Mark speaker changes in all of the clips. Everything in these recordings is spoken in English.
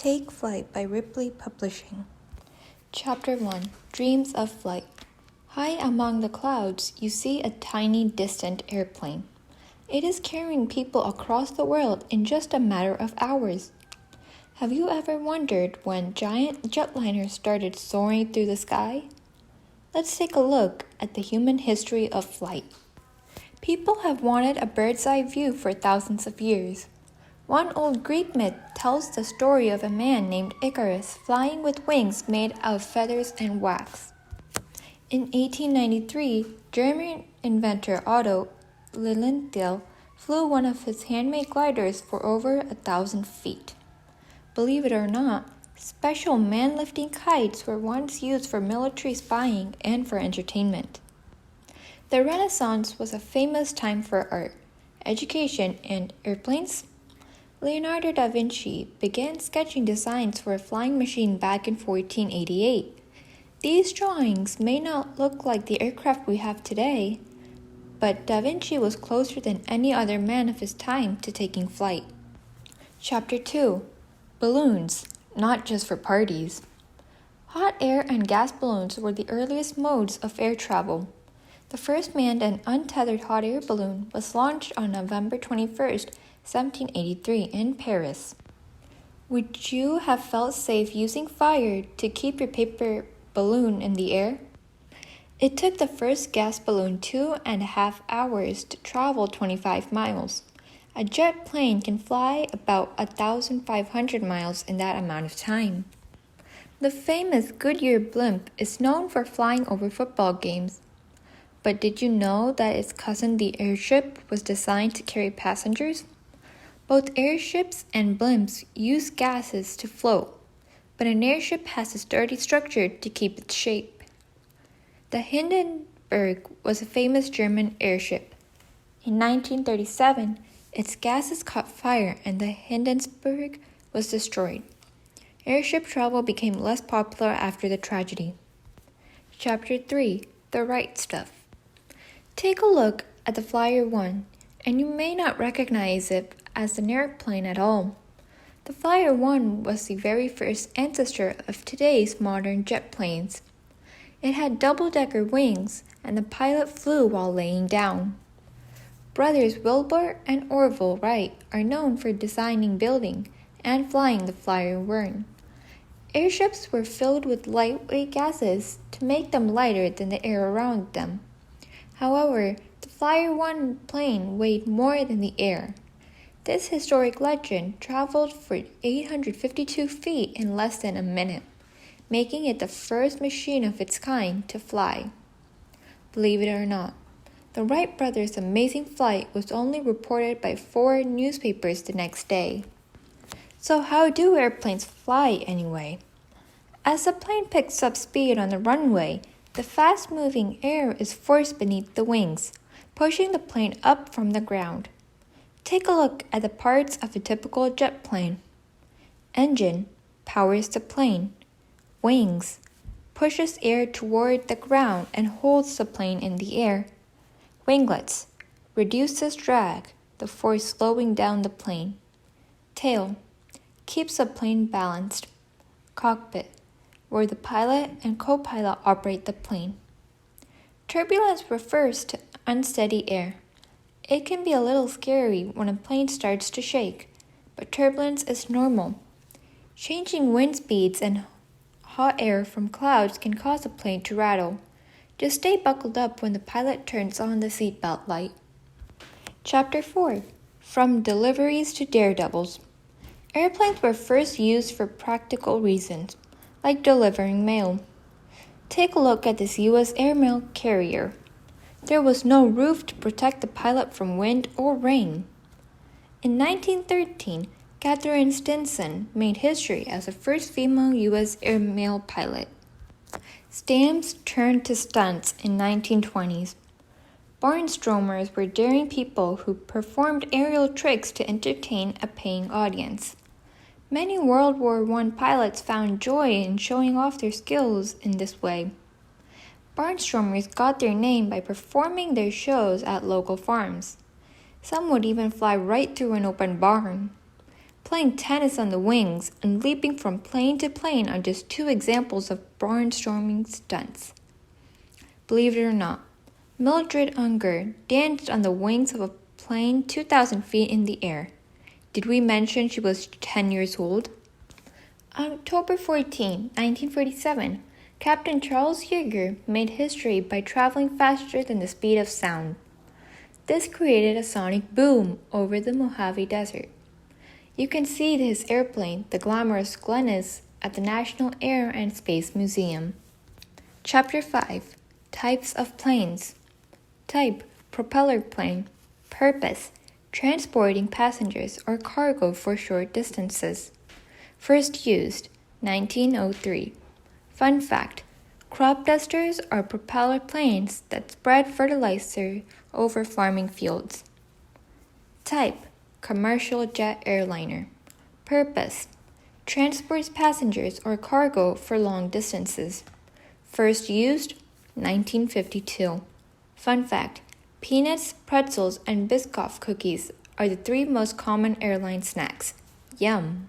Speaker 1: Take Flight by Ripley Publishing. Chapter 1 Dreams of Flight. High among the clouds, you see a tiny, distant airplane. It is carrying people across the world in just a matter of hours. Have you ever wondered when giant jetliners started soaring through the sky? Let's take a look at the human history of flight. People have wanted a bird's-eye view for thousands of years. One old Greek myth tells the story of a man named Icarus flying with wings made of feathers and wax. In 1893, German inventor Otto Lilienthal flew one of his handmade gliders for over 1,000 feet. Believe it or not, special man-lifting kites were once used for military spying and for entertainment. The Renaissance was a famous time for art, education, and airplanes. Leonardo da Vinci began sketching designs for a flying machine back in 1488. These drawings may not look like the aircraft we have today, but Da Vinci was closer than any other man of his time to taking flight. Chapter 2 Balloons, not just for parties. Hot air and gas balloons were the earliest modes of air travel. The first manned and untethered hot air balloon was launched on November 21st, 1783 in Paris. Would you have felt safe using fire to keep your paper balloon in the air? It took the first gas balloon 2.5 hours to travel 25 miles. A jet plane can fly about 1,500 miles in that amount of time. The famous Goodyear blimp is known for flying over football games. But did you know that its cousin, the airship, was designed to carry passengers? Both airships and blimps use gases to float, but an airship has a sturdy structure to keep its shape. The Hindenburg was a famous German airship. In 1937, its gases caught fire and the Hindenburg was destroyed. Airship travel became less popular after the tragedy. Chapter 3 The Right Stuff. Take a look at the Flyer 1, and you may not recognize it as an airplane at all. The Flyer 1 was the very first ancestor of today's modern jet planes. It had double-decker wings, and the pilot flew while laying down. Brothers Wilbur and Orville Wright are known for designing, building, and flying the Flyer 1. Airships were filled with lightweight gases to make them lighter than the air around them. However, the Flyer 1 plane weighed more than the air. This historic legend traveled for 852 feet in less than a minute, making it the first machine of its kind to fly. Believe it or not, the Wright brothers' amazing flight was only reported by 4 newspapers the next day. So how do airplanes fly anyway? As the plane picks up speed on the runway, the fast-moving air is forced beneath the wings, pushing the plane up from the ground. Take a look at the parts of a typical jet plane. Engine powers the plane. Wings pushes air toward the ground and holds the plane in the air. Winglets reduces drag, the force slowing down the plane. Tail keeps the plane balanced. Cockpit, where the pilot and co-pilot operate the plane. Turbulence refers to unsteady air. It can be a little scary when a plane starts to shake, but turbulence is normal. Changing wind speeds and hot air from clouds can cause a plane to rattle. Just stay buckled up when the pilot turns on the seatbelt light. Chapter 4 From Deliveries to Daredevils. Airplanes were first used for practical reasons, like delivering mail. Take a look at this U.S. airmail carrier. There was no roof to protect the pilot from wind or rain. In 1913, Catherine Stinson made history as the first female U.S. airmail pilot. Stamps turned to stunts in 1920s. Barnstormers were daring people who performed aerial tricks to entertain a paying audience. Many World War I pilots found joy in showing off their skills in this way. Barnstormers got their name by performing their shows at local farms. Some would even fly right through an open barn. Playing tennis on the wings and leaping from plane to plane are just two examples of barnstorming stunts. Believe it or not, Mildred Unger danced on the wings of a plane 2,000 feet in the air. Did we mention she was 10 years old? On October 14, 1947, Captain Charles Yeager made history by traveling faster than the speed of sound. This created a sonic boom over the Mojave Desert. You can see his airplane, the glamorous Glennis, at the National Air and Space Museum. Chapter 5. Types of planes. Type, propeller plane. Purpose, transporting passengers or cargo for short distances. First used, 1903. Fun fact, crop dusters are propeller planes that spread fertilizer over farming fields. Type, commercial jet airliner. Purpose, transports passengers or cargo for long distances. First used, 1952. Fun fact, peanuts, pretzels, and Biscoff cookies are the three most common airline snacks. Yum!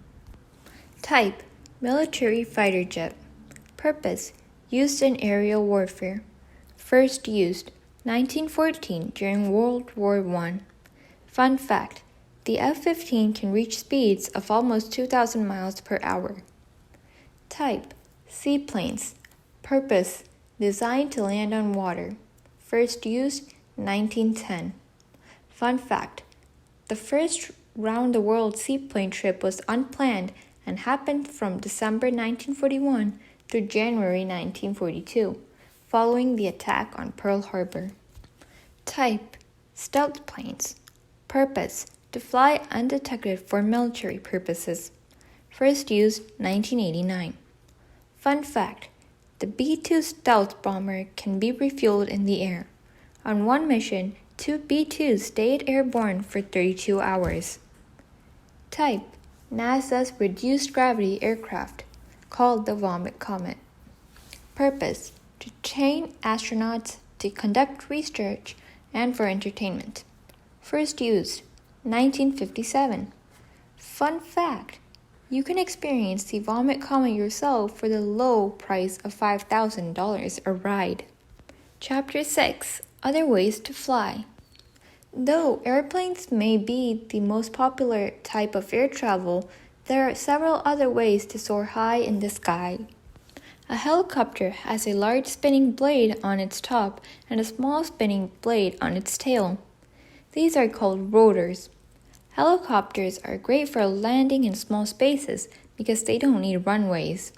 Speaker 1: Type, military fighter jet. Purpose, used in aerial warfare. First used, 1914 during World War I. Fun fact, the F-15 can reach speeds of almost 2,000 miles per hour. Type, seaplanes. Purpose, designed to land on water. First used, 1910. Fun fact, the first round-the-world seaplane trip was unplanned and happened from December 1941 through January 1942, following the attack on Pearl Harbor. Type, stealth planes. Purpose, to fly undetected for military purposes. First used, 1989. Fun fact, the B-2 stealth bomber can be refueled in the air. On one mission, 2 B-2s stayed airborne for 32 hours. Type, NASA's reduced gravity aircraft, called the Vomit Comet. Purpose, to train astronauts to conduct research and for entertainment. First used, 1957. Fun fact, you can experience the Vomit Comet yourself for the low price of $5,000 a ride. Chapter 6. Other ways to fly. Though airplanes may be the most popular type of air travel, there are several other ways to soar high in the sky. A helicopter has a large spinning blade on its top and a small spinning blade on its tail. These are called rotors. Helicopters are great for landing in small spaces because they don't need runways.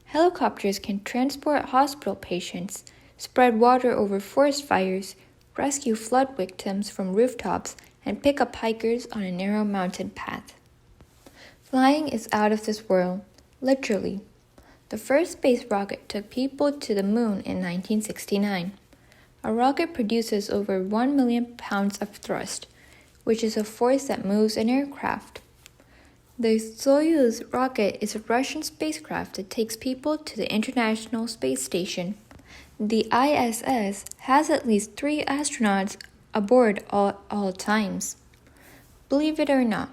Speaker 1: Helicopters can transport hospital patients, spread water over forest fires, rescue flood victims from rooftops, and pick up hikers on a narrow mountain path. Flying is out of this world, literally. The first space rocket took people to the moon in 1969. A rocket produces over 1 million pounds of thrust, which is a force that moves an aircraft. The Soyuz rocket is a Russian spacecraft that takes people to the International Space Station. The ISS has at least 3 astronauts aboard all times. Believe it or not,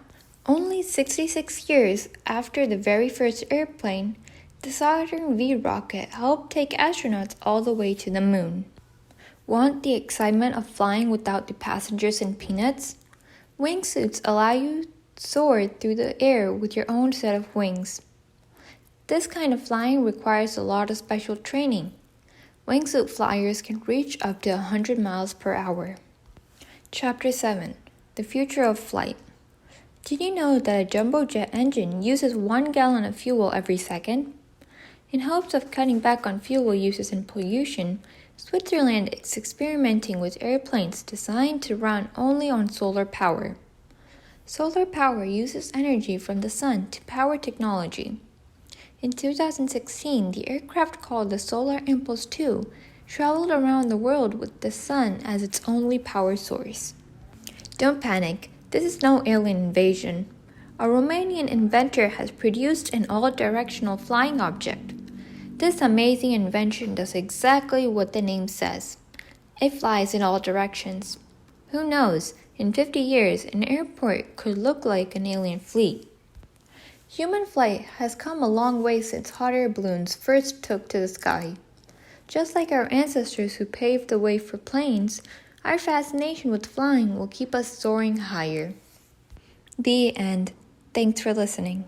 Speaker 1: only 66 years after the very first airplane, the Saturn V rocket helped take astronauts all the way to the moon. Want the excitement of flying without the passengers and peanuts? Wingsuits allow you to soar through the air with your own set of wings. This kind of flying requires a lot of special training. Wingsuit flyers can reach up to 100 miles per hour. Chapter 7. The Future of Flight. Did you know that a jumbo jet engine uses 1 gallon of fuel every second? In hopes of cutting back on fuel uses and pollution, Switzerland is experimenting with airplanes designed to run only on solar power. Solar power uses energy from the sun to power technology. In 2016, the aircraft called the Solar Impulse 2 traveled around the world with the sun as its only power source. Don't panic, this is no alien invasion. A Romanian inventor has produced an all-directional flying object. This amazing invention does exactly what the name says. It flies in all directions. Who knows, In 50 years, an airport could look like an alien fleet. Human flight has come a long way since hot air balloons first took to the sky. Just like our ancestors who paved the way for planes, our fascination with flying will keep us soaring higher. The end. Thanks for listening.